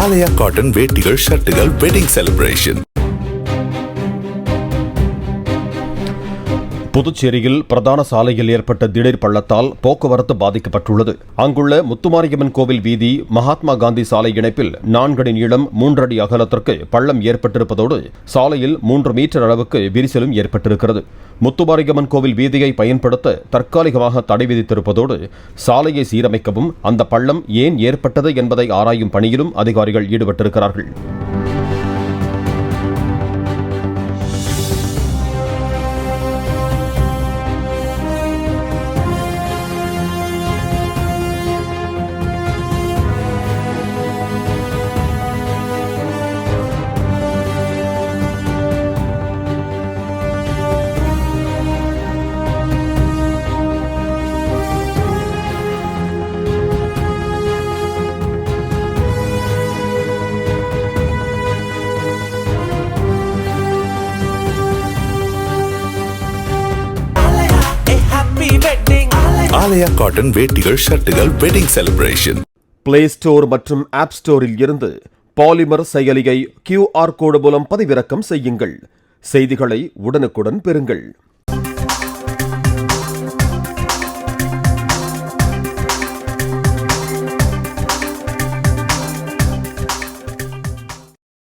ஆலயா cotton வேட்டிகள் ஷர்ட்டுகள் wedding celebration. புதுச்சேரியில் பிரதான சாலையில் ஏற்பட்ட திடீர் பள்ளத்தால் போக்குவரத்து பாதிக்கப்பட்டுள்ளது. அங்குள்ள முத்துமாரியம்மன் கோவில் வீதி மகாத்மா காந்தி சாலை இணைப்பில் 4 அடி நீளம் 3 அடி அகலத்திற்கு பள்ளம் ஏற்பட்டிருப்பதோடு சாலையில் 3 மீட்டர் அளவுக்கு விரிசலும் ஏற்பட்டிருக்கிறது. முத்துமாரியம்மன் கோவில் வீதியை பயன்படுத்த தற்காலிகமாக தடை விதித்திருப்பதோடு சாலையை சீரமைக்கவும் அந்த பள்ளம் ஏன் ஏற்பட்டது என்பதை ஆராயும் பணியிலும் அதிகாரிகள் ஈடுபட்டிருக்கிறார்கள். ஆலயா காட்டன் வேட்டிகள் ஷர்ட்டுகள் வெட்டிங் செலிப்ரேஷன். பிளே ஸ்டோர் மற்றும் ஆப் ஸ்டோரில் இருந்து பாலிமர் செயலியை QR கோடு மூலம் பதிவிறக்கம் செய்யுங்கள். செய்திகளை உடனுக்குடன் பெறுங்கள்.